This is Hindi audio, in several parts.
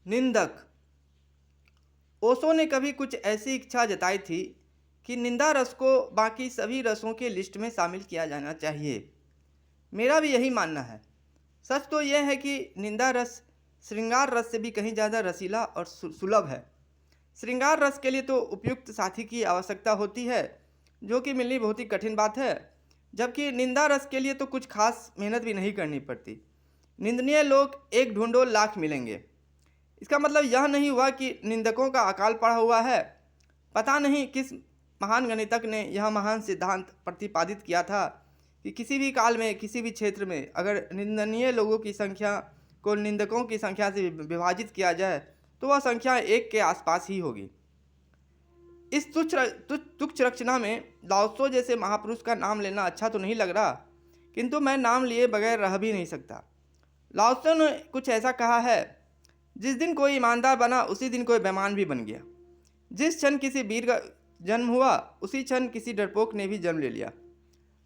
निंदक। ओशो ने कभी कुछ ऐसी इच्छा जताई थी कि निंदा रस को बाकी सभी रसों के लिस्ट में शामिल किया जाना चाहिए। मेरा भी यही मानना है। सच तो यह है कि निंदा रस श्रृंगार रस से भी कहीं ज़्यादा रसीला और सुलभ है। श्रृंगार रस के लिए तो उपयुक्त साथी की आवश्यकता होती है, जो कि मिलनी बहुत ही कठिन बात है, जबकि निंदा रस के लिए तो कुछ खास मेहनत भी नहीं करनी पड़ती। निंदनीय लोग एक ढूंढो लाख मिलेंगे। इसका मतलब यह नहीं हुआ कि निंदकों का अकाल पड़ा हुआ है। पता नहीं किस महान गणितज्ञ ने यह महान सिद्धांत प्रतिपादित किया था कि किसी भी काल में किसी भी क्षेत्र में अगर निंदनीय लोगों की संख्या को निंदकों की संख्या से विभाजित किया जाए तो वह संख्या 1 के आसपास ही होगी। इस तुच्छ रचना में लाओत्सो जैसे महापुरुष का नाम लेना अच्छा तो नहीं लग रहा, किंतु मैं नाम लिए बगैर रह भी नहीं सकता। लाओत्सो ने कुछ ऐसा कहा है, जिस दिन कोई ईमानदार बना उसी दिन कोई बेईमान भी बन गया। जिस क्षण किसी वीर का जन्म हुआ उसी क्षण किसी डरपोक ने भी जन्म ले लिया।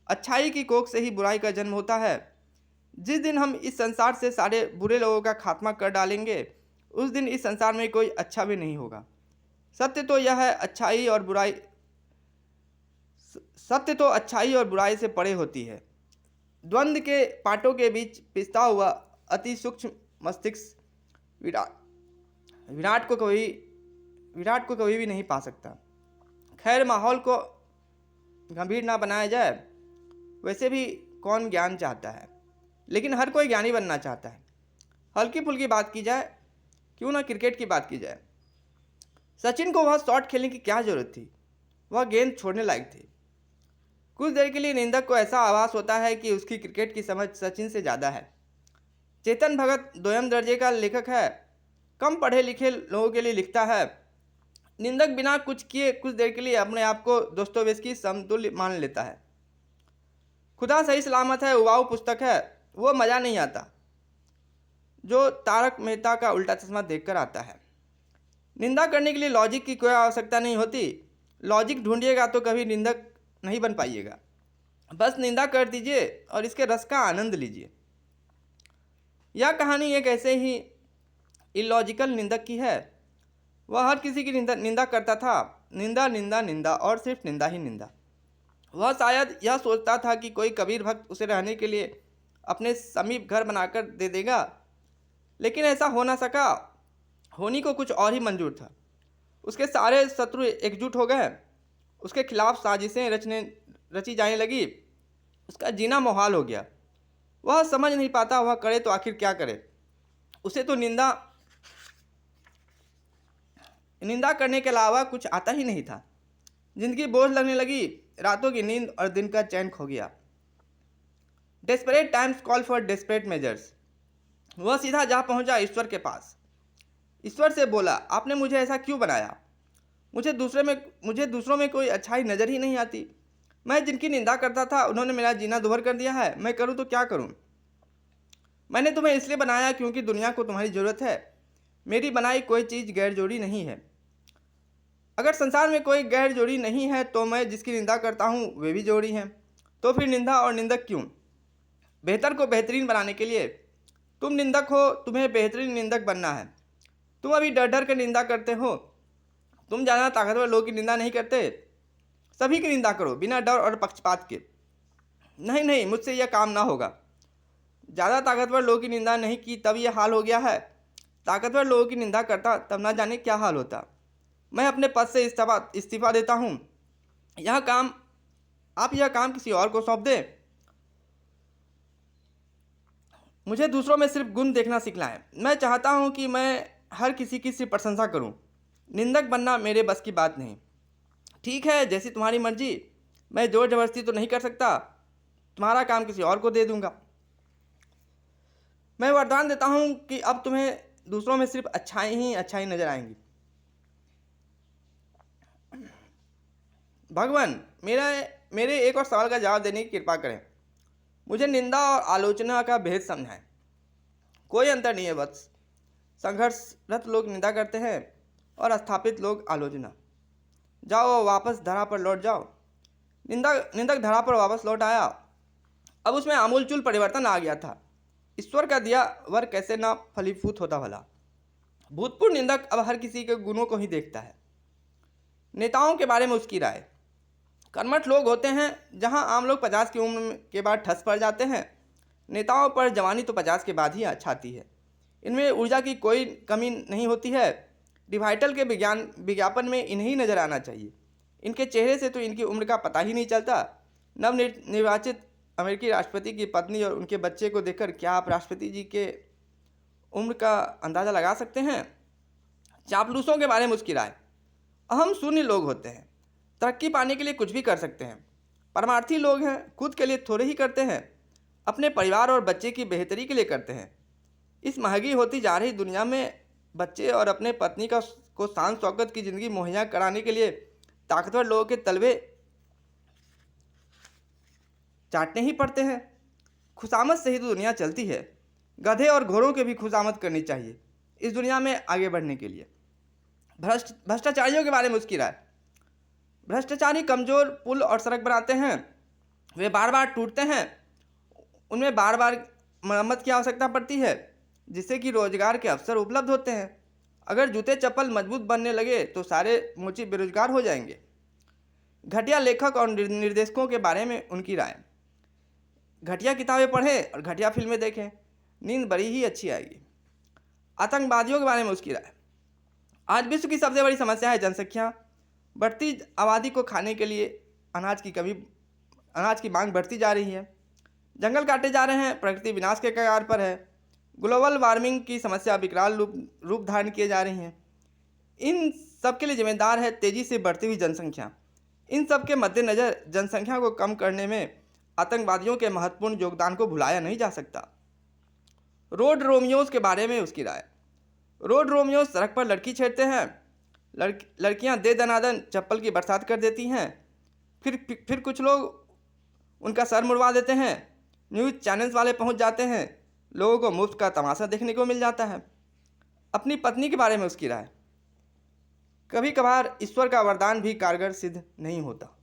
अच्छाई की कोख से ही बुराई का जन्म होता है। जिस दिन हम इस संसार से सारे बुरे लोगों का खात्मा कर डालेंगे उस दिन इस संसार में कोई अच्छा भी नहीं होगा। सत्य तो अच्छाई और बुराई से परे होती है। द्वंद्व के पाटों के बीच पिसता हुआ अति सूक्ष्म मस्तिष्क विराट को कभी भी नहीं पा सकता। खैर, माहौल को गंभीर ना बनाया जाए। वैसे भी कौन ज्ञान चाहता है, लेकिन हर कोई ज्ञानी बनना चाहता है। हल्की फुल्की बात की जाए, क्यों ना क्रिकेट की बात की जाए। सचिन को वह शॉट खेलने की क्या जरूरत थी? वह गेंद छोड़ने लायक थी। कुछ देर के लिए निंदक को ऐसा आभास होता है कि उसकी क्रिकेट की समझ सचिन से ज़्यादा है। चेतन भगत दोयम दर्जे का लेखक है, कम पढ़े लिखे लोगों के लिए लिखता है। निंदक बिना कुछ किए कुछ देर के लिए अपने आप को दोस्तोयेव्स्की समतुल्य मान लेता है। खुदा सही सलामत है उबाऊ पुस्तक है, वो मज़ा नहीं आता जो तारक मेहता का उल्टा चश्मा देखकर आता है। निंदा करने के लिए लॉजिक की कोई आवश्यकता नहीं होती। लॉजिक ढूंढिएगा तो कभी निंदक नहीं बन पाइएगा। बस निंदा कर दीजिए और इसके रस का आनंद लीजिए। यह कहानी एक ऐसे ही इलॉजिकल निंदक की है। वह हर किसी की निंदा करता था। निंदा निंदा निंदा और सिर्फ निंदा ही निंदा। वह शायद यह सोचता था कि कोई कबीर भक्त उसे रहने के लिए अपने समीप घर बनाकर दे देगा, लेकिन ऐसा हो ना सका। होनी को कुछ और ही मंजूर था। उसके सारे शत्रु एकजुट हो गए। उसके खिलाफ साजिशें रची जाने लगी। उसका जीना मुहाल हो गया। वह समझ नहीं पाता वह करे तो आखिर क्या करे। उसे तो निंदा करने के अलावा कुछ आता ही नहीं था। जिंदगी बोझ लगने लगी। रातों की नींद और दिन का चैन खो गया। Desperate times call for desperate measures. वह सीधा जा पहुंचा ईश्वर के पास। ईश्वर से बोला, आपने मुझे ऐसा क्यों बनाया? मुझे दूसरों में कोई अच्छाई नज़र ही नहीं आती। मैं जिनकी निंदा करता था उन्होंने मेरा जीना दुभर कर दिया है। मैं करूं तो क्या करूं? मैंने तुम्हें इसलिए बनाया क्योंकि दुनिया को तुम्हारी ज़रूरत है। मेरी बनाई कोई चीज़ गैर जोड़ी नहीं है। अगर संसार में कोई गैर जोड़ी नहीं है तो मैं जिसकी निंदा करता हूँ वे भी जोड़ी हैं। तो फिर निंदा और निंदक क्यों? बेहतर को बेहतरीन बनाने के लिए। तुम निंदक हो, तुम्हें बेहतरीन निंदक बनना है। तुम अभी डर डर कर निंदा करते हो। तुम ज़्यादा ताकतवर लोगों की निंदा नहीं करते। सभी की निंदा करो बिना डर और पक्षपात के। नहीं, मुझसे यह काम ना होगा। ज़्यादा ताकतवर लोगों की निंदा नहीं की तब यह हाल हो गया है। ताकतवर लोगों की निंदा करता तब ना जाने क्या हाल होता। मैं अपने पद से इस्तीफा देता हूँ। आप यह काम किसी और को सौंप दें। मुझे दूसरों में सिर्फ गुण देखना सीखना है। मैं चाहता हूँ कि मैं हर किसी की सिर्फ प्रशंसा करूँ। निंदक बनना मेरे बस की बात नहीं। ठीक है, जैसी तुम्हारी मर्जी। मैं जोर जबरदस्ती तो नहीं कर सकता। तुम्हारा काम किसी और को दे दूंगा। मैं वरदान देता हूँ कि अब तुम्हें दूसरों में सिर्फ अच्छाई ही अच्छाई नजर आएंगी। भगवान, मेरे एक और सवाल का जवाब देने की कृपा करें। मुझे निंदा और आलोचना का भेद समझाएं। कोई अंतर नहीं है बस। संघर्षरत लोग निंदा करते हैं और स्थापित लोग आलोचना। जाओ वापस धरा पर लौट जाओ। निंदक धरा पर वापस लौट आया। अब उसमें आमूलचूल परिवर्तन आ गया था। ईश्वर का दिया वर कैसे ना फलीभूत होता भला। भूतपूर्व निंदक अब हर किसी के गुणों को ही देखता है। नेताओं के बारे में उसकी राय। कर्मठ लोग होते हैं, जहां आम लोग 50 की उम्र के बाद ठस पड़ जाते हैं, नेताओं पर जवानी तो 50 के बाद ही छाती है। इनमें ऊर्जा की कोई कमी नहीं होती है। डिवाइटल के विज्ञापन में इन्हें ही नजर आना चाहिए। इनके चेहरे से तो इनकी उम्र का पता ही नहीं चलता। नवनिर्वाचित अमेरिकी राष्ट्रपति की पत्नी और उनके बच्चे को देखकर क्या आप राष्ट्रपति जी के उम्र का अंदाज़ा लगा सकते हैं? चापलूसों के बारे में उसकी राय। अहम शून्य लोग होते हैं, तरक्की पाने के लिए कुछ भी कर सकते हैं। परमार्थी लोग हैं, खुद के लिए थोड़े ही करते हैं, अपने परिवार और बच्चे की बेहतरी के लिए करते हैं। इस महंगी होती जा रही दुनिया में बच्चे और अपने पत्नी को शान शौकत की ज़िंदगी मुहैया कराने के लिए ताकतवर लोगों के तलवे चाटने ही पड़ते हैं। खुशामद से ही तो दुनिया चलती है। गधे और घोड़ों के भी खुशामद करनी चाहिए इस दुनिया में आगे बढ़ने के लिए। भ्रष्टाचारियों के बारे में उसकी राय। भ्रष्टाचारी कमज़ोर पुल और सड़क बनाते हैं, वे बार बार टूटते हैं, उनमें बार बार मरम्मत की आवश्यकता पड़ती है, जिससे कि रोजगार के अवसर उपलब्ध होते हैं। अगर जूते चप्पल मजबूत बनने लगे तो सारे मोची बेरोजगार हो जाएंगे। घटिया लेखक और निर्देशकों के बारे में उनकी राय। घटिया किताबें पढ़ें और घटिया फिल्में देखें, नींद बड़ी ही अच्छी आएगी। आतंकवादियों के बारे में उसकी राय। आज विश्व की सबसे बड़ी समस्या है जनसंख्या। बढ़ती आबादी को खाने के लिए अनाज की मांग बढ़ती जा रही है। जंगल काटे जा रहे हैं, प्रकृति विनाश के कगार पर है। ग्लोबल वार्मिंग की समस्या विकराल रूप धारण किए जा रही हैं। इन सब के लिए जिम्मेदार है तेज़ी से बढ़ती हुई जनसंख्या। इन सब के मद्देनज़र जनसंख्या को कम करने में आतंकवादियों के महत्वपूर्ण योगदान को भुलाया नहीं जा सकता। रोड रोमियोज के बारे में उसकी राय। रोड रोमियोज सड़क पर लड़की छेड़ते हैं, लड़कियां दे दनादन चप्पल की बरसात कर देती हैं, फिर कुछ लोग उनका सर मुड़वा देते हैं। न्यूज़ चैनल्स वाले पहुंच जाते हैं, लोगों को मुफ्त का तमाशा देखने को मिल जाता है। अपनी पत्नी के बारे में उसकी राय। कभी कभार ईश्वर का वरदान भी कारगर सिद्ध नहीं होता।